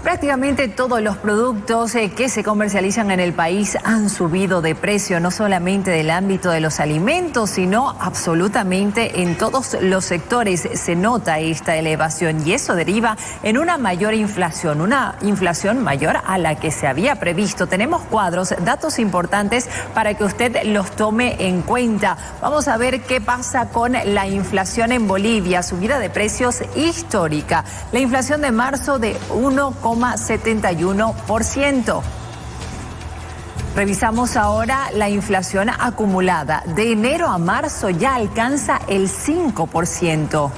Prácticamente todos los productos que se comercializan en el país han subido de precio, no solamente del ámbito de los alimentos, sino absolutamente en todos los sectores se nota esta elevación y eso deriva en una mayor inflación, mayor a la que se había previsto. Tenemos cuadros, datos importantes para que usted los tome en cuenta. Vamos a ver qué pasa con la inflación en Bolivia, subida de precios histórica. La inflación de marzo de 1,71%. Revisamos ahora la inflación acumulada. De enero a marzo ya alcanza el 5%.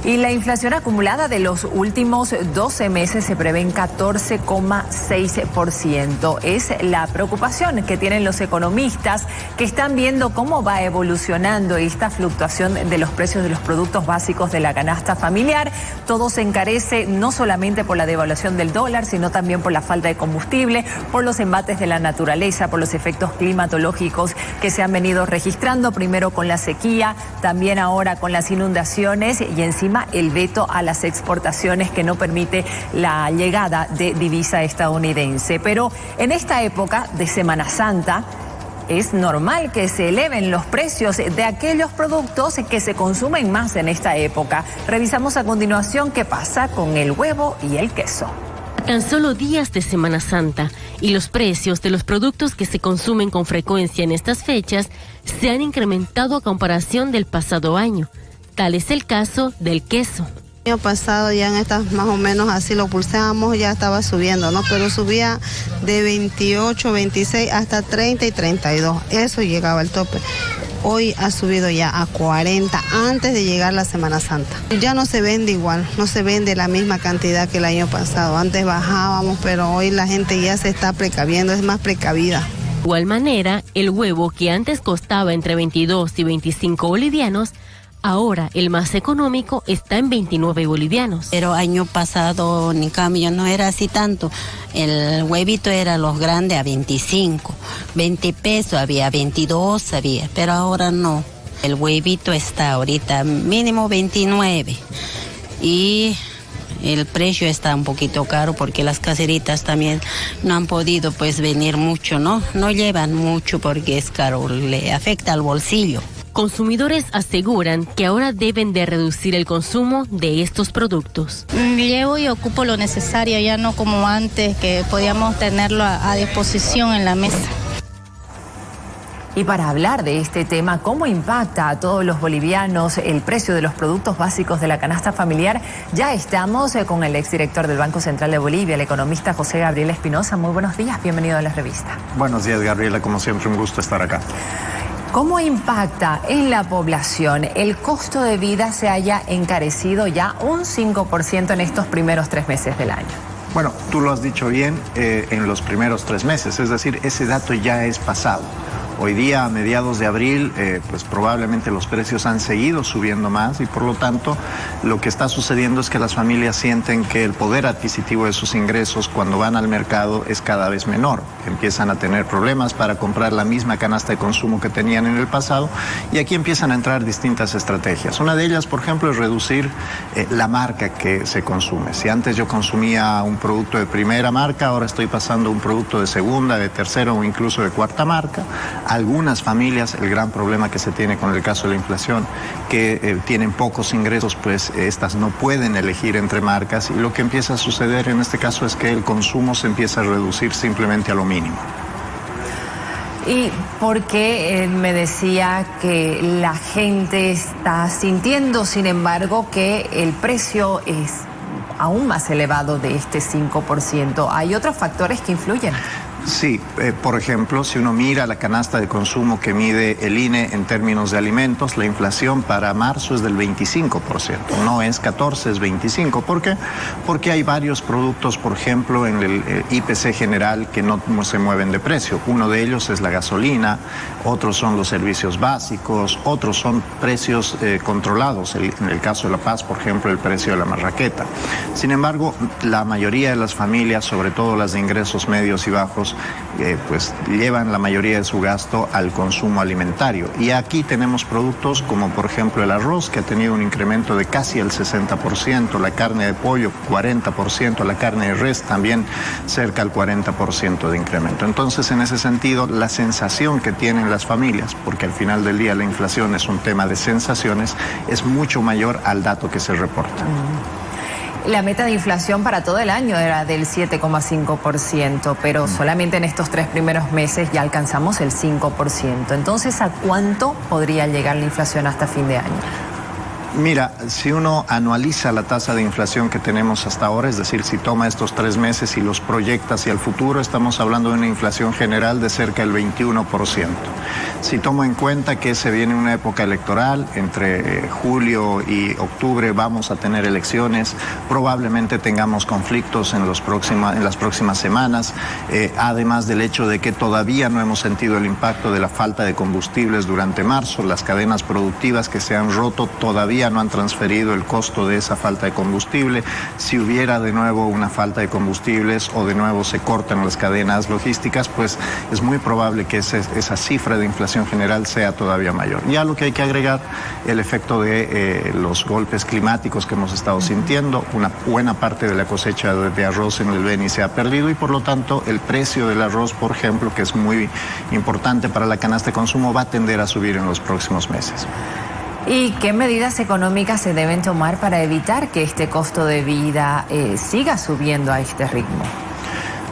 Y la inflación acumulada de los últimos 12 meses se prevé en 14,6%. Es la preocupación que tienen los economistas que están viendo cómo va evolucionando esta fluctuación de los precios de los productos básicos de la canasta familiar. Todo se encarece no solamente por la devaluación del dólar, sino también por la falta de combustible, por los embates de la naturaleza, por los efectos climatológicos que se han venido registrando, primero con la sequía, también ahora con las inundaciones y encima el veto a las exportaciones que no permite la llegada de divisa estadounidense. Pero en esta época de Semana Santa es normal que se eleven los precios de aquellos productos que se consumen más en esta época. Revisamos a continuación qué pasa con el huevo y el queso. Tan solo días de Semana Santa y los precios de los productos que se consumen con frecuencia en estas fechas se han incrementado a comparación del pasado año. Tal es el caso del queso. El año pasado ya en estas más o menos así lo pulsábamos, ya estaba subiendo, ¿no? Pero subía de 28, 26 hasta 30 y 32. Eso llegaba al tope. Hoy ha subido ya a 40 antes de llegar la Semana Santa. Ya no se vende igual, no se vende la misma cantidad que el año pasado. Antes bajábamos, pero hoy la gente ya se está precaviendo, es más precavida. De igual manera, el huevo que antes costaba entre 22 y 25 bolivianos, ahora el más económico está en 29 bolivianos. Pero año pasado ni cambio, no era así tanto. El huevito era los grandes a 25, 20 pesos había, 22 había, pero ahora no. El huevito está ahorita mínimo 29 y el precio está un poquito caro porque las caseritas también no han podido pues venir mucho, ¿no? No llevan mucho porque es caro, le afecta al bolsillo. Consumidores aseguran que ahora deben de reducir el consumo de estos productos. Llevo y ocupo lo necesario, ya no como antes que podíamos tenerlo a disposición en la mesa. Y para hablar de este tema, cómo impacta a todos los bolivianos el precio de los productos básicos de la canasta familiar, ya estamos con el exdirector del Banco Central de Bolivia, el economista José Gabriel Espinosa. Muy buenos días, bienvenido a la revista. Buenos días, Gabriela, como siempre un gusto estar acá. ¿Cómo impacta en la población? El costo de vida se haya encarecido ya un 5% en estos primeros 3 meses del año. Bueno, tú lo has dicho bien, en los primeros 3 meses, es decir, ese dato ya es pasado. Hoy día, a mediados de abril, pues probablemente los precios han seguido subiendo más y por lo tanto lo que está sucediendo es que las familias sienten que el poder adquisitivo de sus ingresos cuando van al mercado es cada vez menor. Empiezan a tener problemas para comprar la misma canasta de consumo que tenían en el pasado y aquí empiezan a entrar distintas estrategias. Una de ellas, por ejemplo, es reducir la marca que se consume. Si antes yo consumía un producto de primera marca, ahora estoy pasando a un producto de segunda, de tercera o incluso de cuarta marca. Algunas familias, el gran problema que se tiene con el caso de la inflación, que tienen pocos ingresos, pues estas no pueden elegir entre marcas y lo que empieza a suceder en este caso es que el consumo se empieza a reducir simplemente a lo mínimo. Y porque me decía que la gente está sintiendo, sin embargo, que el precio es aún más elevado de este 5%. ¿Hay otros factores que influyen? Sí, por ejemplo, si uno mira la canasta de consumo que mide el INE en términos de alimentos, la inflación para marzo es del 25%, no es 14, es 25%. ¿Por qué? Porque hay varios productos, por ejemplo, en el IPC general que no se mueven de precio. Uno de ellos es la gasolina, otros son los servicios básicos, otros son precios controlados. En el caso de La Paz, por ejemplo, el precio de la marraqueta. Sin embargo, la mayoría de las familias, sobre todo las de ingresos medios y bajos, bolivianos pues llevan la mayoría de su gasto al consumo alimentario. Y aquí tenemos productos como por ejemplo el arroz, que ha tenido un incremento de casi el 60%, la carne de pollo 40%, la carne de res también cerca al 40% de incremento. Entonces, en ese sentido, la sensación que tienen las familias, porque al final del día la inflación es un tema de sensaciones, es mucho mayor al dato que se reporta. La meta de inflación para todo el año era del 7,5%, pero solamente en estos 3 primeros meses ya alcanzamos el 5%. Entonces, ¿a cuánto podría llegar la inflación hasta fin de año? Mira, si uno anualiza la tasa de inflación que tenemos hasta ahora, es decir, si toma estos 3 meses y los proyecta hacia el futuro, estamos hablando de una inflación general de cerca del 21%. Si tomo en cuenta que se viene una época electoral, entre julio y octubre vamos a tener elecciones, probablemente tengamos conflictos en las próximas semanas, además del hecho de que todavía no hemos sentido el impacto de la falta de combustibles durante marzo, las cadenas productivas que se han roto todavía no han transferido el costo de esa falta de combustible. Si hubiera de nuevo una falta de combustibles o de nuevo se cortan las cadenas logísticas, pues es muy probable que esa cifra de inflación general sea todavía mayor. Ya lo que hay que agregar, el efecto de los golpes climáticos que hemos estado sintiendo, una buena parte de la cosecha de arroz en el Beni se ha perdido y por lo tanto el precio del arroz, por ejemplo, que es muy importante para la canasta de consumo, va a tender a subir en los próximos meses. ¿Y qué medidas económicas se deben tomar para evitar que este costo de vida siga subiendo a este ritmo?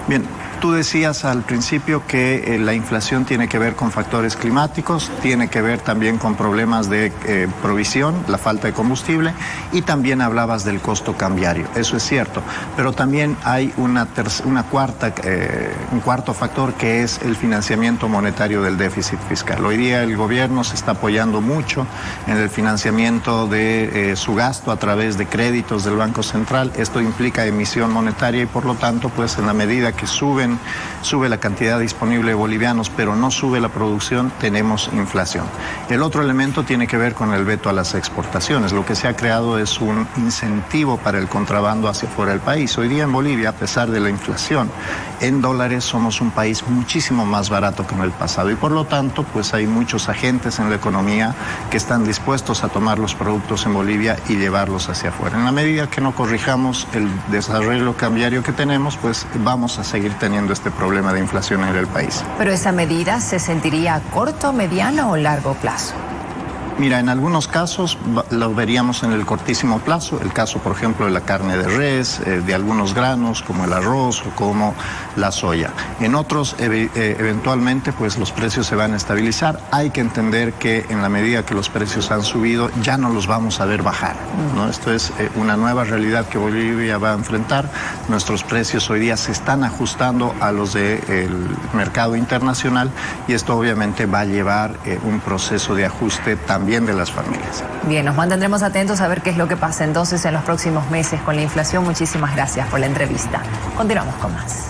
Bien, tú decías al principio que la inflación tiene que ver con factores climáticos, tiene que ver también con problemas de provisión, la falta de combustible, y también hablabas del costo cambiario. Eso es cierto, pero también hay un cuarto factor, que es el financiamiento monetario del déficit fiscal. Hoy día el gobierno se está apoyando mucho en el financiamiento de su gasto a través de créditos del Banco Central. Esto implica emisión monetaria y por lo tanto, pues en la medida que sube la cantidad disponible de bolivianos, pero no sube la producción, tenemos inflación. El otro elemento tiene que ver con el veto a las exportaciones. Lo que se ha creado es un incentivo para el contrabando hacia fuera del país. Hoy día en Bolivia, a pesar de la inflación, en dólares somos un país muchísimo más barato que en el pasado y por lo tanto, pues hay muchos agentes en la economía que están dispuestos a tomar los productos en Bolivia y llevarlos hacia afuera. En la medida que no corrijamos el desarrollo cambiario que tenemos, pues vamos a seguir teniendo este problema de inflación en el país. ¿Pero esa medida se sentiría a corto, mediano o largo plazo? Mira, en algunos casos lo veríamos en el cortísimo plazo, el caso, por ejemplo, de la carne de res, de algunos granos como el arroz o como la soya. En otros, eventualmente, pues los precios se van a estabilizar. Hay que entender que en la medida que los precios han subido, ya no los vamos a ver bajar, ¿no? Esto es una nueva realidad que Bolivia va a enfrentar. Nuestros precios hoy día se están ajustando a los del mercado internacional y esto obviamente va a llevar un proceso de ajuste también de las familias. Bien, nos mantendremos atentos a ver qué es lo que pasa entonces en los próximos meses con la inflación. Muchísimas gracias por la entrevista. Continuamos con más.